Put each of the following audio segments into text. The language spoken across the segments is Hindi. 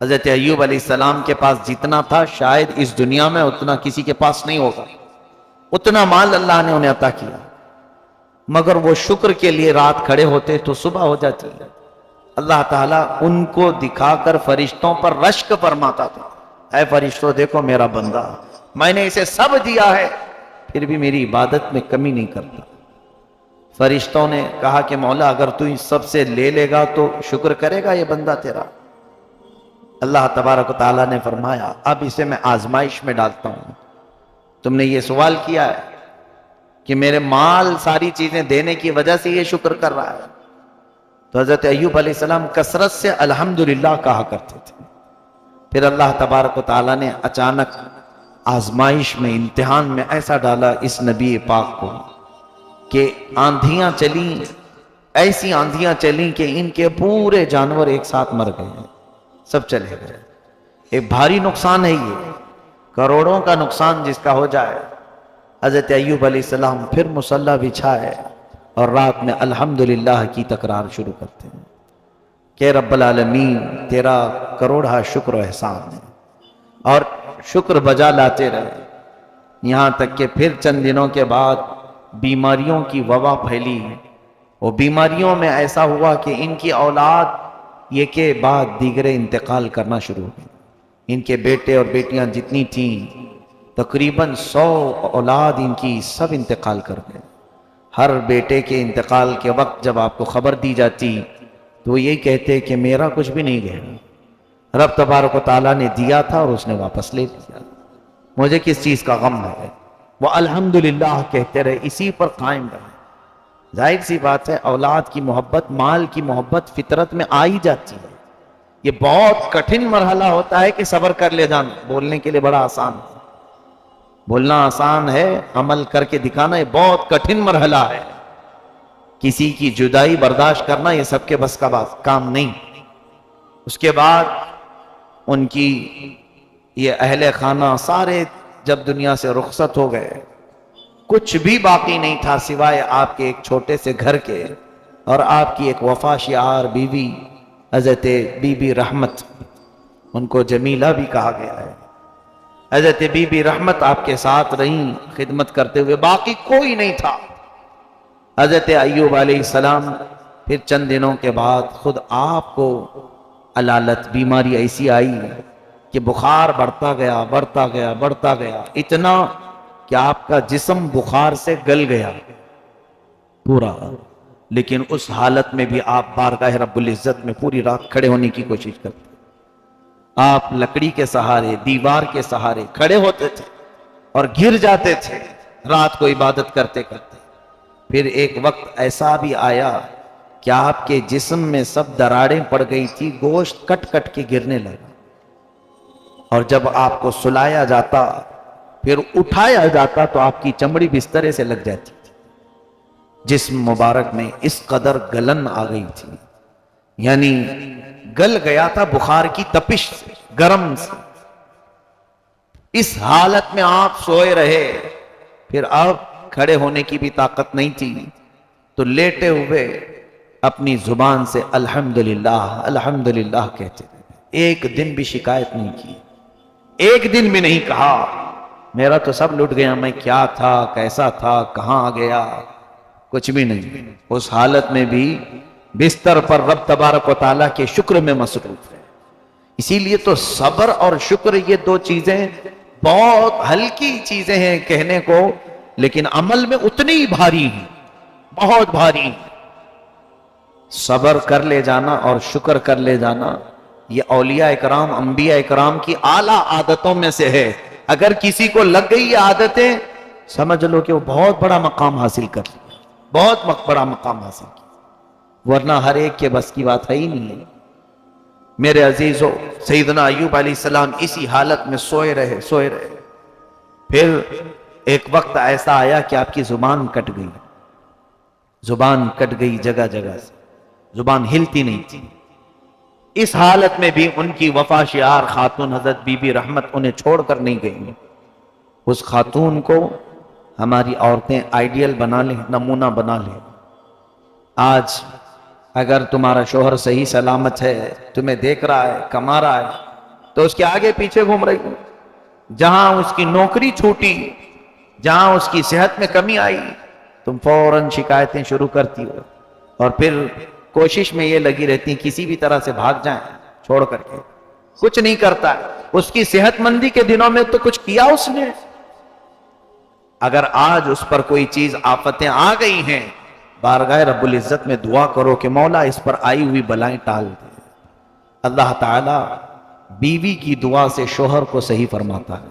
हजरत अय्यूब अलैहिस्सलाम के पास जितना था शायद इस दुनिया में उतना किसी के पास नहीं होगा। उतना माल अल्लाह ने उन्हें अता किया, मगर वो शुक्र के लिए रात खड़े होते तो सुबह हो जाती है। अल्लाह ताला उनको दिखाकर फरिश्तों पर रश्क फरमाता था, ऐ फरिश्तों देखो मेरा बंदा, मैंने इसे सब दिया है फिर भी मेरी इबादत में कमी नहीं करता। फरिश्तों ने कहा कि मौला अगर तू इस सब से ले लेगा तो शुक्र करेगा ये बंदा तेरा? अल्लाह तबारक ताला ने फरमाया अब इसे मैं आजमाइश में डालता हूं। तुमने ये सवाल किया है कि मेरे माल सारी चीजें देने की वजह से ये शुक्र कर रहा है। तो हजरत अय्यूब अलैहिस्सलाम कसरत से अल्हम्दुलिल्लाह कहा करते थे। फिर अल्लाह तबारक ताला ने अचानक आजमाइश में, इम्तिहान में ऐसा डाला इस नबी पाक को कि आंधियां चली, ऐसी आंधियां चली कि इनके पूरे जानवर एक साथ मर गए, सब चले गए। एक भारी नुकसान है ये, करोड़ों का नुकसान जिसका हो जाए। हजरत अय्यूब अलैहिस्सलाम फिर मुसल्ला बिछाए और रात में अल्हम्दुलिल्लाह की तकरार शुरू करते हैं कि रब्बल आलमीन तेरा करोड़ा शुक्र व एहसान है, और शुक्र बजा लाते रहे। यहाँ तक कि फिर चंद दिनों के बाद बीमारियों की वबा फैली। वो बीमारियों में ऐसा हुआ कि इनकी औलाद ये के बाद दीगरे इंतकाल करना शुरू हो गई। इनके बेटे और बेटियां जितनी थीं तकरीबन 100 औलाद इनकी सब इंतकाल कर गए। हर बेटे के इंतकाल के वक्त जब आपको खबर दी जाती तो वो यही कहते कि मेरा कुछ भी नहीं गया, रब तबारक व तआला ने दिया था और उसने वापस ले लिया, मुझे किस चीज़ का गम है। वो अल्हम्दुलिल्लाह कहते रहे, इसी पर कायम रहे। जाहिर सी बात है औलाद की मोहब्बत, माल की मोहब्बत फितरत में आ ही जाती है। ये बहुत कठिन मरहला होता है कि सब्र कर ले जाना। बोलने के लिए बड़ा आसान है, बोलना आसान है, अमल करके दिखाना ये बहुत कठिन मरहला है। किसी की जुदाई बर्दाश्त करना ये सबके बस का काम नहीं। उसके बाद उनकी ये अहले खाना सारे जब दुनिया से रुखसत हो गए, कुछ भी बाकी नहीं था सिवाय आपके एक छोटे से घर के और आपकी एक वफाशियार बीवी हजरत बीबी रहमत, उनको जमीला भी कहा गया है। हजरत बीबी रहमत आपके साथ रही खिदमत करते हुए, बाकी कोई नहीं था। हजरत अय्यूब अलैहिस्सलाम फिर चंद दिनों के बाद खुद आपको अलालत बीमारी ऐसी आई कि बुखार बढ़ता गया बढ़ता गया बढ़ता गया, इतना कि आपका जिस्म बुखार से गल गया पूरा। लेकिन उस हालत में भी आप बारगाह रब्बुल इज्जत में पूरी रात खड़े होने की कोशिश करते। आप लकड़ी के सहारे, दीवार के सहारे खड़े होते थे और गिर जाते थे रात को इबादत करते करते। फिर एक वक्त ऐसा भी आया कि आपके जिस्म में सब दरारें पड़ गई थी, गोश्त कट कट के गिरने लगा। और जब आपको सुलाया जाता फिर उठाया जाता तो आपकी चमड़ी बिस्तरे से लग जाती थी। जिस्म मुबारक में इस कदर गलन आ गई थी, यानी गल गया था बुखार की तपिश से, गर्म से। इस हालत में आप सोए रहे। फिर अब खड़े होने की भी ताकत नहीं थी, तो लेटे हुए अपनी जुबान से अल्हम्दुलिल्लाह अल्हम्दुलिल्लाह कहते रहे। एक दिन भी शिकायत नहीं की, एक दिन भी नहीं कहा मेरा तो सब लुट गया, मैं क्या था, कैसा था, कहां आ गया, कुछ भी नहीं। उस हालत में भी बिस्तर पर रब तबारक व तआला के शुक्र में मसरूफ है। इसीलिए तो सब्र और शुक्र ये दो चीजें बहुत हल्की चीजें हैं कहने को, लेकिन अमल में उतनी ही भारी है, बहुत भारी। सब्र कर ले जाना और शुक्र कर ले जाना ये औलिया इकराम, अंबिया इकराम की आला आदतों में से है। अगर किसी को लग गई ये आदतें, समझ लो कि वो बहुत बड़ा मकाम हासिल कर लिया, बहुत बड़ा मकाम हासिल किया, वरना हर एक के बस की बात है ही नहीं है। मेरे अजीजों, सैयदना अय्यूब अलैहिस्सलाम इसी हालत में सोए रहे सोए रहे। फिर एक वक्त ऐसा आया कि आपकी जुबान कट गई, जुबान कट गई जगह जगह से, जुबान हिलती नहीं थी। इस हालत में भी उनकी वफाशियार खातून हजरत बीबी रहमत उन्हें छोड़कर नहीं गई। उस खातून को हमारी औरतें आइडियल बना लें, नमूना बना लें। आज अगर तुम्हारा शोहर सही सलामत है, तुम्हें देख रहा है, कमा रहा है, तो उसके आगे पीछे घूम रही हो। जहां उसकी नौकरी छूटी, जहां उसकी सेहत में कमी आई, तुम फौरन शिकायतें शुरू करती हो और फिर कोशिश में ये लगी रहती किसी भी तरह से भाग जाएं छोड़ करके। कुछ नहीं करता है। उसकी सेहतमंदी के दिनों में तो कुछ किया उसने। अगर आज उस पर कोई चीज आफतें आ गई हैं, बारगाह रब्बुल इज्जत में दुआ करो कि मौला इस पर आई हुई बलाएं टाल दे। अल्लाह ताला बीवी की दुआ से शोहर को सही फरमाता है,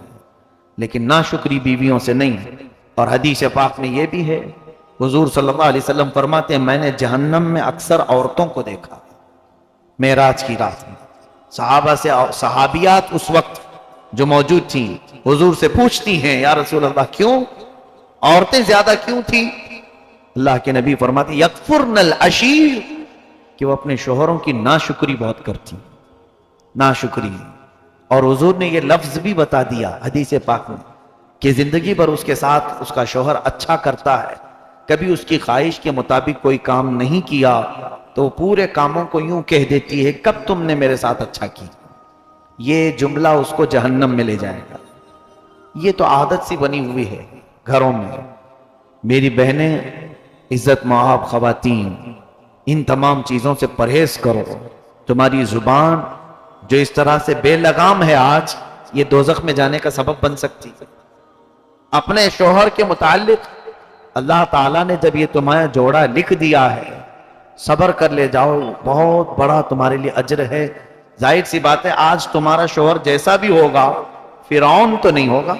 लेकिन नाशुक्री बीवियों से नहीं। और हदीस पाक में यह भी है, हुजूर सल्लल्लाहु अलैहि वसल्लम फरमाते हैं, मैंने जहन्नम में अक्सर औरतों को देखा मेराज की रात में। सहाबा से सहाबियात उस वक्त जो मौजूद थी हुजूर से पूछती हैं, या रसूल अल्लाह क्यों औरतें ज्यादा क्यों थी? अल्लाह के नबी फरमाते यकफुरनल अशीर, कि वो अपने शोहरों की नाशुक्री बहुत करती, नाशुक्री। और हुजूर ने ये लफ्ज भी बता दिया हदीस पाक में कि जिंदगी भर उसके साथ उसका शोहर अच्छा करता है, कभी उसकी ख्वाहिश के मुताबिक कोई काम नहीं किया तो पूरे कामों को यूं कह देती है, कब तुमने मेरे साथ अच्छा किया। ये जुमला उसको जहन्नम में ले जाएगा। ये तो आदत सी बनी हुई है घरों में। मेरी बहनें, इज्जत माब खवातीन, इन तमाम चीजों से परहेज करो। तुम्हारी जुबान जो इस तरह से बेलगाम है आज, ये दोजख में जाने का सबब बन सकती है। अपने शोहर के मुतालिक अल्लाह ताला ने जब ये तुम्हारा जोड़ा लिख दिया है, सब्र कर ले जाओ, बहुत बड़ा तुम्हारे लिए अजर है। जाहिर सी बात है, आज तुम्हारा शोहर जैसा भी होगा, फिरौन तो नहीं होगा,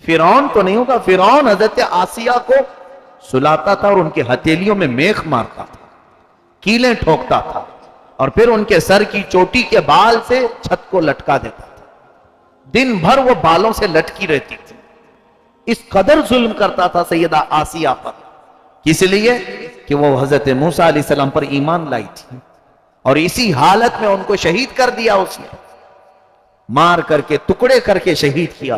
फिरौन तो नहीं होगा। फिरौन हजरत आसिया को सुलाता था और उनकी हथेलियों में मेख मारता था, कीलें ठोकता था और फिर उनके सर की चोटी के बाल से छत को लटका देता था। दिन भर वो बालों से लटकी रहती थी। इस कदर जुल्म करता था सैयदा आसिया पर, इसलिए कि वो हजरत मूसा अलैहिस्सलाम पर ईमान लाई थी और इसी हालत में उनको शहीद कर दिया उसने, मार करके टुकड़े करके शहीद किया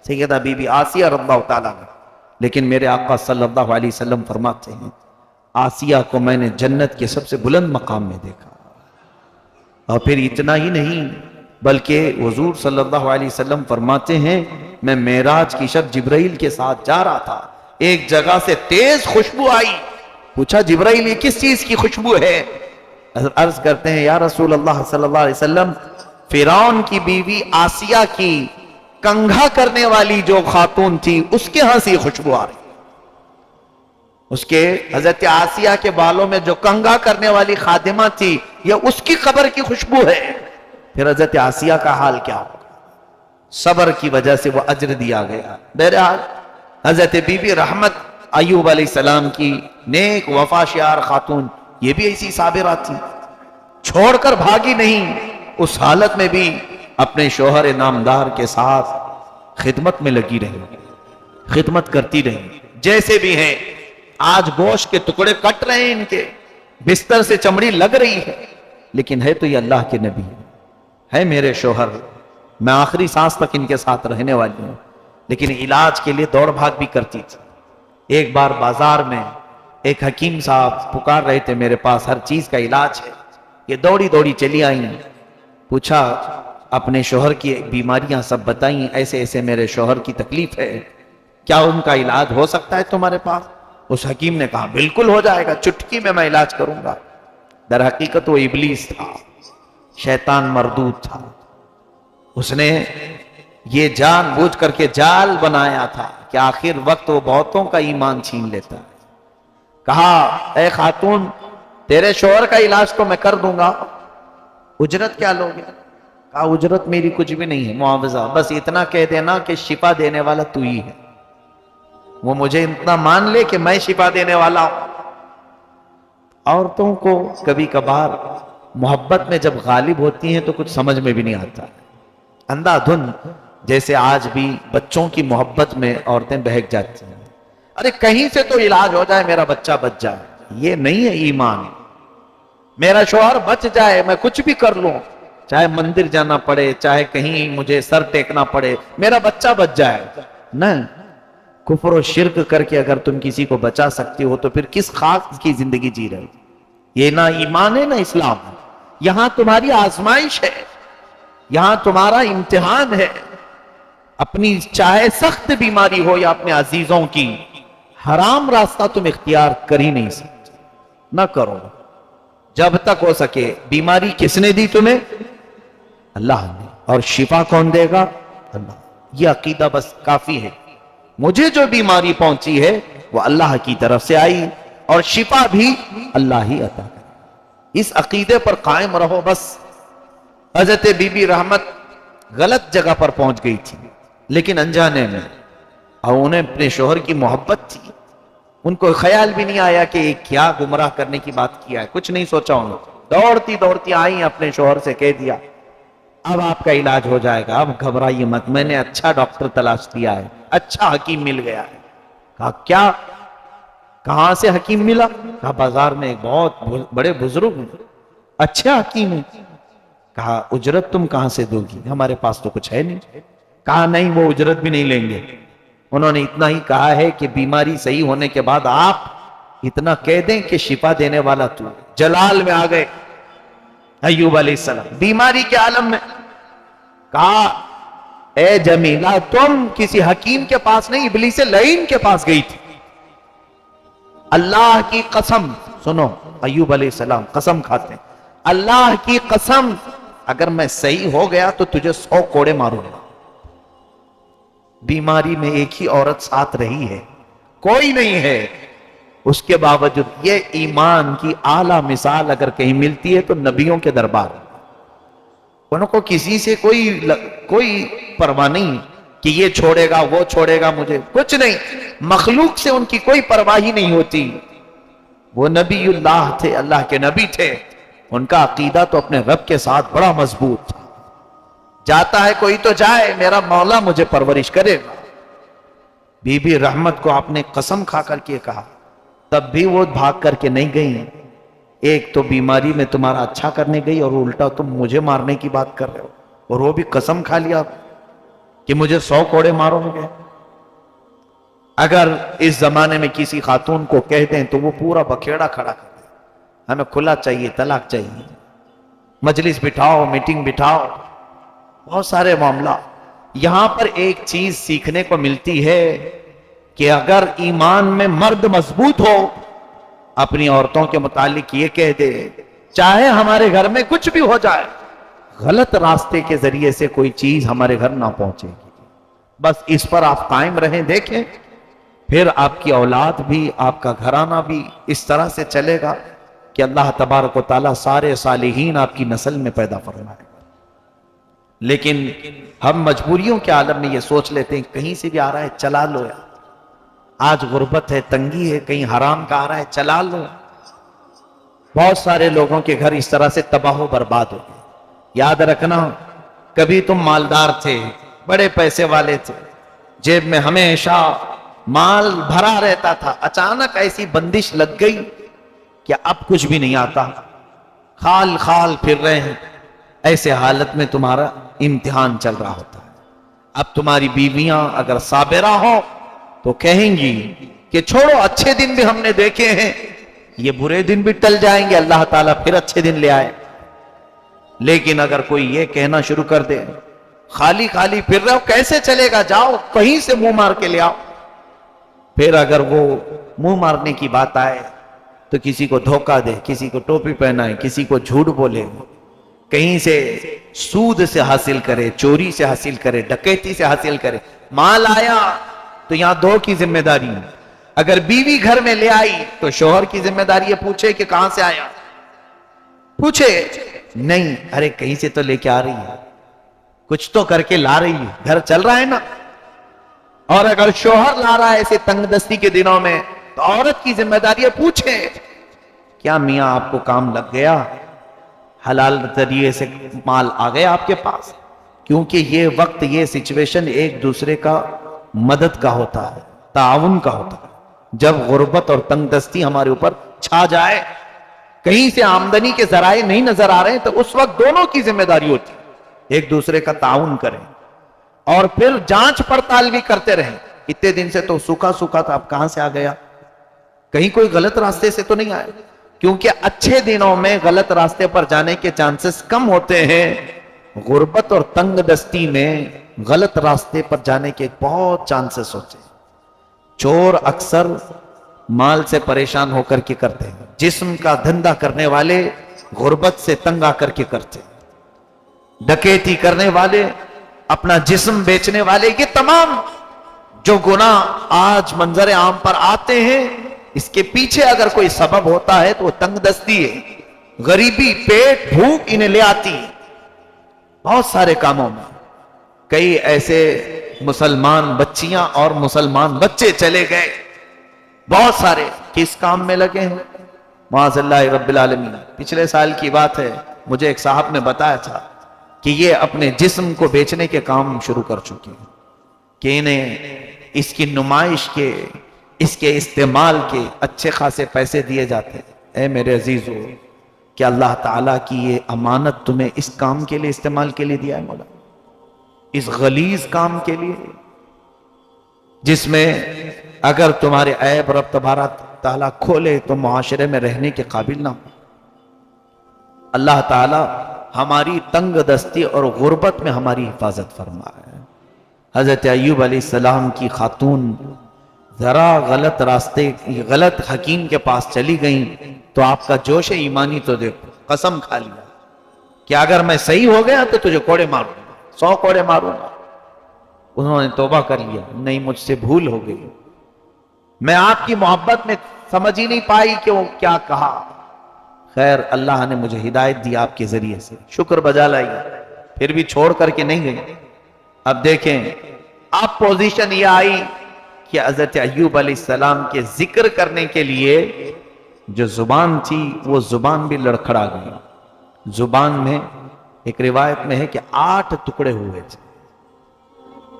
सैयदा बीबी आसिया रज़ियल्लाहु ताला ने। लेकिन मेरे आका सल्लल्लाहु अलैहि वसल्लम फरमाते हैं, आसिया को मैंने जन्नत के सबसे बुलंद मकाम में देखा। और फिर इतना ही नहीं, बल्कि हुजूर सल्लल्लाहु अलैहि वसल्लम फरमाते हैं, मैं मेराज की शब जिब्राइल के साथ जा रहा था, एक जगह से तेज खुशबू आई। पूछा, जिब्राइल ये किस चीज की खुशबू है? अर्ज करते हैं, या रसूल अल्लाह सल्लल्लाहु अलैहि वसल्लम, फिरौन की बीवी आसिया की कंघा करने वाली जो खातून थी उसके यहां से खुशबू आ रही। उसके हजरत आसिया के बालों में जो कंघा करने वाली खादिमा थी, यह उसकी कब्र की खुशबू है। फिर हजरत आसिया का हाल क्या होगा? सब्र की वजह से वो अज्र दिया गया। बहरहाल हजरत बीबी रहमत अय्यूब अलैहिस्सलाम की नेक वफाशियार खातून, ये भी ऐसी साबिरा थी, छोड़कर भागी नहीं। उस हालत में भी अपने शोहर नामदार के साथ खिदमत में लगी रही, खिदमत करती रही। जैसे भी हैं, आज गोश्त के टुकड़े कट रहे हैं, इनके बिस्तर से चमड़ी लग रही है, लेकिन है तो ये अल्लाह के नबी है मेरे शोहर, मैं आखिरी सांस तक इनके साथ रहने वाली हूं। लेकिन इलाज के लिए दौड़ भाग भी करती थी। एक बार बाजार में एक हकीम साहब पुकार रहे थे मेरे पास, हर चीज का इलाज है। ये दौड़ी दौड़ी चली आई, पूछा अपने शोहर की बीमारियां सब बताई, ऐसे ऐसे मेरे शोहर की तकलीफ है, क्या उनका इलाज हो सकता है तुम्हारे पास? उस हकीम ने कहा, बिल्कुल हो जाएगा, चुटकी में मैं इलाज करूंगा। दर हकीकत वो इबलीस था, शैतान मरदूद था। उसने ये जानबूझ करके जाल बनाया था कि आखिर वक्त वो बहुतों का ईमान छीन लेता है। कहा, ए खातून, तेरे शोहर का इलाज तो मैं कर दूंगा, उजरत क्या लोगे? कहा, उजरत मेरी कुछ भी नहीं है, मुआवजा बस इतना कह देना कि शिफा देने वाला तू ही है। वो मुझे इतना मान ले कि मैं शिफा देने वाला हूं। औरतों को कभी कभार मोहब्बत में जब गालिब होती हैं तो कुछ समझ में भी नहीं आता, अंधाधुंध जैसे आज भी बच्चों की मोहब्बत में औरतें बहक जाती हैं। अरे कहीं से तो इलाज हो जाए, मेरा बच्चा बच जाए, ये नहीं है ईमान। मेरा शौहर बच जाए, मैं कुछ भी कर लूं, चाहे मंदिर जाना पड़े, चाहे कहीं मुझे सर टेकना पड़े, मेरा बच्चा बच जाए। नहीं, कुफ्र और शिर्क करके अगर तुम किसी को बचा सकती हो तो फिर किस खास की जिंदगी जी रहे हो? ये ना ईमान है ना इस्लाम। यहां तुम्हारी आजमाइश है, यहां तुम्हारा इम्तिहान है। अपनी चाहे सख्त बीमारी हो या अपने अजीजों की, हराम रास्ता तुम इख्तियार कर ही नहीं सकते, ना करो जब तक हो सके। बीमारी किसने दी तुम्हें? अल्लाह ने। और शिफा कौन देगा? अल्लाह। यह अकीदा बस काफी है। मुझे जो बीमारी पहुंची है वो अल्लाह की तरफ से आई और शिफा भी अल्लाह ही अता करे। इस अकीदे पर कायम रहो बस। हजरत बीबी रहमत गलत जगह पर पहुंच गई थी, लेकिन अनजाने में, और उन्हें अपने शोहर की मोहब्बत थी। उनको ख्याल भी नहीं आया कि क्या गुमराह करने की बात किया है, कुछ नहीं सोचा उन्होंने। दौड़ती दौड़ती आई, अपने शोहर से कह दिया अब आपका इलाज हो जाएगा, अब घबराइए मत, मैंने अच्छा डॉक्टर तलाश दिया है, अच्छा हकीम मिल गया है। कहा क्या? कहां से हकीम मिला? कहा बाजार में एक बहुत बड़े बुजुर्ग अच्छे हकीम है। कहा उजरत तुम कहां से दोगी? हमारे पास तो कुछ है नहीं। कहा नहीं, वो उजरत भी नहीं लेंगे। उन्होंने इतना ही कहा है कि बीमारी सही होने के बाद आप इतना कह दें कि शिफा देने वाला तू। जलाल में आ गए अय्यूब अलैहिस्सलाम बीमारी के आलम में। कहा ए जमीला, तुम किसी हकीम के पास नहीं, इब्लीस लईन के पास गई थी। अल्लाह की कसम, सुनो, अय्यूब अलैहिस्सलाम कसम खाते हैं, अल्लाह की कसम, अगर मैं सही हो गया तो तुझे 100 कोड़े मारूंगा। बीमारी में एक ही औरत साथ रही है, कोई नहीं है। उसके बावजूद ये ईमान की आला मिसाल अगर कहीं मिलती है तो नबियों के दरबार। उनको किसी से कोई परवाह नहीं कि ये छोड़ेगा वो छोड़ेगा, मुझे कुछ नहीं। मखलूक से उनकी कोई परवाह ही नहीं होती। वो नबीउल्लाह थे, अल्लाह के नबी थे। उनका अकीदा तो अपने रब के साथ बड़ा मजबूत था। जाता है कोई तो जाए, मेरा मौला मुझे परवरिश करेगा। बीबी रहमत को आपने कसम खा करके कहा, तब भी वो भाग करके नहीं गई। एक तो बीमारी में तुम्हारा अच्छा करने गई और उल्टा तुम मुझे मारने की बात कर रहे हो, और वो भी कसम खा लिया कि मुझे 100 कोड़े मारोगे। अगर इस जमाने में किसी खातून को कह दें तो वो पूरा बखेड़ा खड़ा कर दे, हमें खुला चाहिए, तलाक चाहिए, मजलिस बिठाओ, मीटिंग बिठाओ, बहुत सारे मामला। यहां पर एक चीज सीखने को मिलती है कि अगर ईमान में मर्द मजबूत हो, अपनी औरतों के मुतालिक ये कह दे, चाहे हमारे घर में कुछ भी हो जाए, गलत रास्ते के जरिए से कोई चीज हमारे घर ना पहुंचेगी। बस इस पर आप कायम रहें, देखें, फिर आपकी औलाद भी, आपका घराना भी इस तरह से चलेगा कि अल्लाह तबारक व तआला सारे सालिहीन आपकी नस्ल में पैदा फरमाएगा। लेकिन हम मजबूरियों के आलम में ये सोच लेते हैं कहीं से भी आ रहा है चला लो यार, आज गुर्बत है, तंगी है, कहीं हराम का आ रहा है चला लो। बहुत सारे लोगों के घर इस तरह से तबाह बर्बाद हो गए। याद रखना, कभी तुम मालदार थे, बड़े पैसे वाले थे, जेब में हमेशा माल भरा रहता था, अचानक ऐसी बंदिश लग गई कि अब कुछ भी नहीं आता, खाल खाल फिर रहे हैं। ऐसे हालत में तुम्हारा इम्तिहान चल रहा होता है। अब तुम्हारी बीवियां अगर साबिरा हो तो कहेंगी कि छोड़ो, अच्छे दिन भी हमने देखे हैं, ये बुरे दिन भी टल जाएंगे, अल्लाह ताला फिर अच्छे दिन ले आए। लेकिन अगर कोई ये कहना शुरू कर दे, खाली खाली फिर रहे हो, कैसे चलेगा, जाओ कहीं से मुंह मार के ले आओ। फिर अगर वो मुंह मारने की बात आए तो किसी को धोखा दे, किसी को टोपी पहनाए, किसी को झूठ बोले, कहीं से सूद से हासिल करे, चोरी से हासिल करे, डकैती से हासिल करे। माल आया तो यहां दो की जिम्मेदारी है। अगर बीवी घर में ले आई तो शोहर की जिम्मेदारी है पूछे कि कहां से आया, पूछे नहीं, अरे कहीं से तो लेके आ रही है, कुछ तो करके ला रही है, घर चल रहा है ना। और अगर शोहर ला रहा है ऐसे तंगदस्ती के दिनों में तो औरत की जिम्मेदारी है पूछे क्या मियां आपको काम लग गया, हलाल जरिए से माल आ गया आपके पास। क्योंकि ये वक्त, ये सिचुएशन एक दूसरे का मदद का होता है, ताउन का होता है। जब गुर्बत और तंगदस्ती हमारे ऊपर छा जाए, कहीं से आमदनी के जराए नहीं नजर आ रहे हैं, तो उस वक्त दोनों की जिम्मेदारी होती है एक दूसरे का ताउन करें और फिर जांच पड़ताल भी करते रहें। इतने दिन से तो सूखा सूखा था, अब कहां से आ गया, कहीं कोई गलत रास्ते से तो नहीं आया। क्योंकि अच्छे दिनों में गलत रास्ते पर जाने के चांसेस कम होते हैं, गुर्बत और तंग दस्ती में गलत रास्ते पर जाने के बहुत चांसेस होते हैं। चोर अक्सर माल से परेशान होकर के करते हैं, जिस्म का धंधा करने वाले गुर्बत से तंग आकर के करते हैं, डकैती करने वाले, अपना जिस्म बेचने वाले, ये तमाम जो गुनाह आज मंजर आम पर आते हैं, इसके पीछे अगर कोई सबब होता है तो वो तंगदस्ती है, गरीबी, पेट, भूख इन्हें ले आती है। बहुत सारे कामों में कई ऐसे मुसलमान बच्चियां और मुसलमान बच्चे चले गए, बहुत सारे किस काम में लगे हैं, माज़अल्लाह रब्बिल आलमीन। पिछले साल की बात है, मुझे एक साहब ने बताया था कि ये अपने जिस्म को बेचने के काम शुरू कर चुके हैं, कि इन्हें इसकी नुमाइश के, इसके इस्तेमाल के अच्छे खासे पैसे दिए जाते हैं। ऐ मेरे अजीजों, कि अल्लाह ताला की ये अमानत तुम्हें इस काम के लिए, इस्तेमाल के लिए दिया है मौला, इस गलीज काम के लिए, जिसमें अगर तुम्हारे ऐब रब तबारक ताला खोले तो मुआशरे में रहने के काबिल ना हो। अल्लाह ताला हमारी तंग दस्ती और गुर्बत में हमारी हिफाजत फरमाए। हजरत अय्यूब अलैहिस्सलाम की खातून जरा गलत रास्ते, गलत हकीम के पास चली गई तो आपका जोश ईमानी तो देखो, कसम खा लिया कि अगर मैं सही हो गया तो तुझे कोड़े मारूंगा, 100 कोड़े मारूंगा। उन्होंने तौबा कर लिया, नहीं मुझसे भूल हो गई, मैं आपकी मोहब्बत में समझ ही नहीं पाई कि वो क्या कहा। खैर अल्लाह ने मुझे हिदायत दी आपके जरिए से, शुक्र बजा लाई, फिर भी छोड़ करके नहीं गई। अब देखें, अब पोजीशन ये आई कि हजरत अय्यूब अलैहिस्सलाम के जिक्र करने के लिए जो जुबान थी वो जुबान भी लड़खड़ा गई। जुबान में एक रिवायत में है कि 8 टुकड़े हुए थे,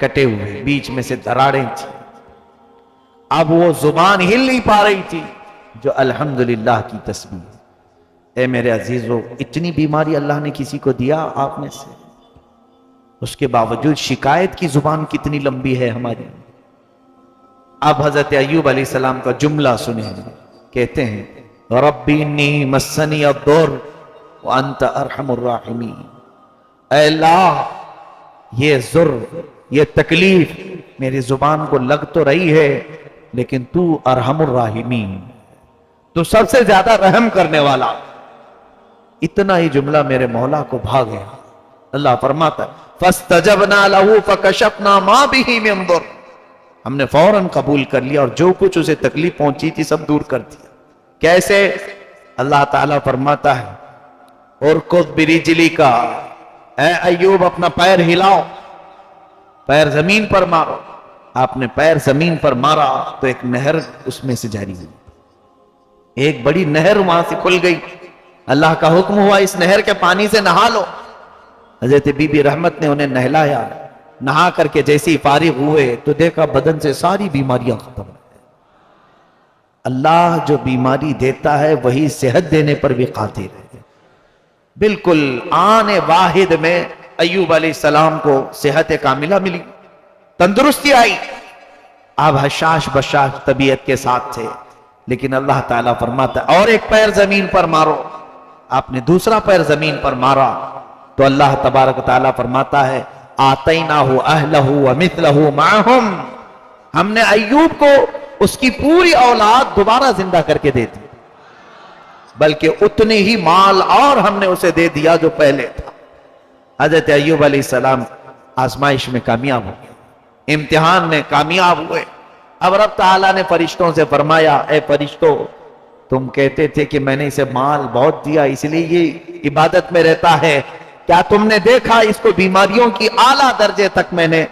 कटे हुए, बीच में से दरारें थी। अब वो जुबान हिल नहीं पा रही थी, जो अल्हम्दुलिल्लाह की तस्बीह। ए मेरे अजीजों, इतनी बीमारी अल्लाह ने किसी को दिया आप में से, उसके बावजूद शिकायत की जुबान कितनी लंबी है हमारी। अब हजरत अय्यूब अलैहिस्सलाम का जुमला सुने, कहते हैं रब्बी इन्नी मस्सनी अद्दुर व अंत अरहमुर राहिमीन। ऐ अल्लाह, ये जुर्र, ये तकलीफ मेरी जुबान को लग तो रही है, लेकिन तू अरहमुर राहिमीन, तू सबसे ज्यादा रहम करने वाला। इतना ही जुमला मेरे मौला को भा गया। अल्लाह फरमाता फस्तजबना लहू फकशफना मा बिही मिन दुर, हमने फौरन कबूल कर लिया और जो कुछ उसे तकलीफ पहुंची थी सब दूर कर दिया। कैसे? अल्लाह ताला फरमाता है और कुद बिरिजली का, ऐ अय्यूब अपना पैर हिलाओ, पैर जमीन पर मारो। आपने पैर जमीन पर मारा तो एक नहर उसमें से जारी हुई, एक बड़ी नहर वहां से खुल गई। अल्लाह का हुक्म हुआ इस नहर के पानी से नहा लो। हजरत बीबी रहमत ने उन्हें नहलाया, नहा करके जैसे ही फारिग हुए तो देखा बदन से सारी बीमारियां खत्म। अल्लाह जो बीमारी देता है वही सेहत देने पर भी कादिर है। बिल्कुल आने वाहिद में अय्यूब अलैहिस्सलाम को सेहत कामिला मिली, तंदुरुस्ती आई। अब हशाश बशाश तबीयत के साथ थे, लेकिन अल्लाह ताला फरमाता और एक पैर जमीन पर मारो। आपने दूसरा पैर जमीन पर मारा तो अल्लाह तबारक ताला फरमाता है आतैनाहु अहलहु व मिथलहु माहुम, हमने अय्यूब को उसकी पूरी औलाद दोबारा जिंदा करके दे दी, बल्कि उतने ही माल और हमने उसे दे दिया जो पहले था। हजरत अय्यूब अलैहिस्सलाम आजमाइश में कामयाब हो गए, इम्तिहान में कामयाब हुए। अब रब ताला ने फरिश्तों से फरमाया, ए फरिश्तों, तुम कहते थे कि मैंने इसे माल बहुत दिया इसलिए ये इबादत में रहता है, क्या तुमने देखा इसको बीमारियों की आला दर्जे तक मैंने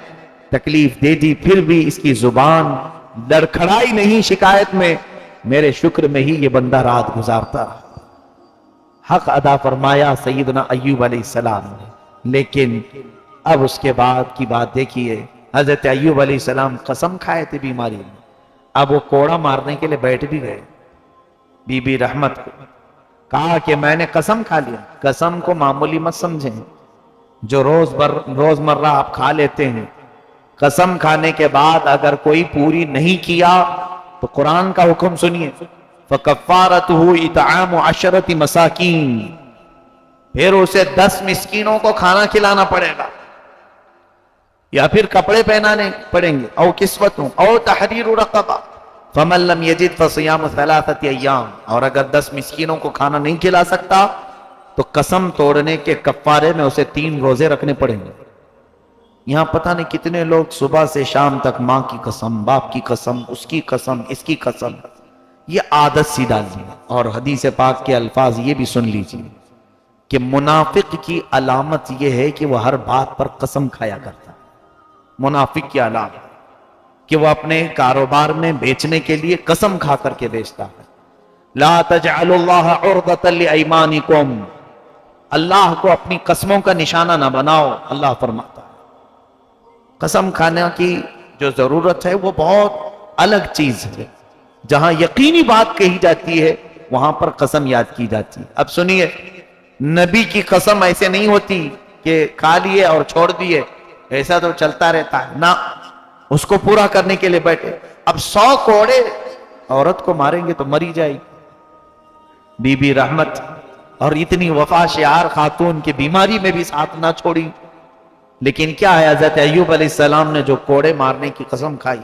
तकलीफ दे दी, फिर भी इसकी जुबान लड़खड़ाई नहीं शिकायत में, मेरे शुक्र में ही ये बंदा रात गुजारता रहा। हक अदा फरमाया सैयदना अय्यूब अलैहिस्सलाम ने। लेकिन अब उसके बाद की बात देखिए, हजरत अय्यूब अलैहिस्सलाम कसम खाए थे बीमारी में, अब वो कोड़ा मारने के लिए बैठ भी गए। बीबी रहमत को कहा कि मैंने कसम खा लिया। कसम को मामूली मत समझें, जो रोजमर्रा आप खा लेते हैं। कसम खाने के बाद अगर कोई पूरी नहीं किया तो कुरान का हुक्म सुनिए, फकफ्फारतुहु इतआमु अशरति मसाकीन, फिर उसे 10 मिस्कीनों को खाना खिलाना पड़ेगा, या फिर कपड़े पहनाने पड़ेंगे, और किस्वतों और तहरीर रक़बा, फमन लम यजिद फसियाम सलासति अय्याम। और अगर 10 मिस्कीनों को खाना नहीं खिला सकता तो कसम तोड़ने के कफ्फारे में उसे 3 रोजे रखने पड़ेंगे। यहां पता नहीं कितने लोग सुबह से शाम तक मां की कसम, बाप की कसम, उसकी कसम, इसकी कसम, ये आदत सी डाल दी। और हदीस पाक के अल्फाज ये भी सुन लीजिए कि मुनाफिक की अलामत यह है कि वह हर बात पर कसम खाया करता है। मुनाफिक की अलामत कि वह अपने कारोबार में बेचने के लिए कसम खा करके बेचता है। ला तजअलुल्लाह उर्दतन लिअयमानिकुम, अल्लाह को अपनी कसमों का निशाना ना बनाओ। अल्लाह फरमाता है कसम खाने की जो जरूरत है वो बहुत अलग चीज है। जहां यकीनी बात कही जाती है वहां पर कसम याद की जाती है। अब सुनिए, नबी की कसम ऐसे नहीं होती कि खा लिए और छोड़ दिए, ऐसा तो चलता रहता है ना, उसको पूरा करने के लिए बैठे। अब 100 कोड़े औरत को मारेंगे तो मरी जाएगी। बीबी रहमत और इतनी वफा शियार खातून की बीमारी में भी साथ ना छोड़ी। लेकिन क्या है, हजरत अय्यूब अलैहिस्सलाम ने जो कोड़े मारने की कसम खाई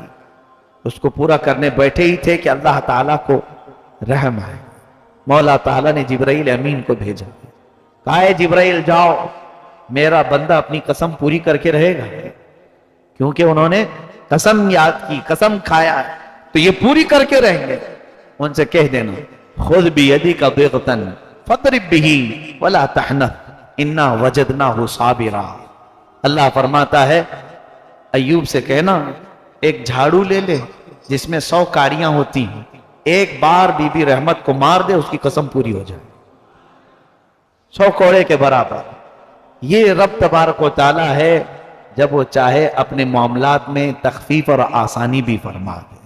उसको पूरा करने बैठे ही थे कि अल्लाह ताला को रहम है। मौला ताला ने जिब्राइल अमीन को भेजा, कहा है जिब्राइल जाओ, मेरा बंदा अपनी कसम पूरी करके रहेगा। क्योंकि उन्होंने कसम याद की, कसम खाया है, तो ये पूरी करके रहेंगे। उनसे कह देना खुद भी यदि का बेगतन फतरिब बिही वला तहनथ इन्ना वजदनाहु साबिरा। अल्लाह फरमाता है अय्यूब से कहना एक झाड़ू ले ले जिसमें 100 काड़ियां होती हैं, एक बार बीबी रहमत को मार दे, उसकी कसम पूरी हो जाए, 100 कोड़े के बराबर। ये रब तबारक व तआला है, जब वो चाहे अपने मामलात में तखफीफ और आसानी भी फरमा दे।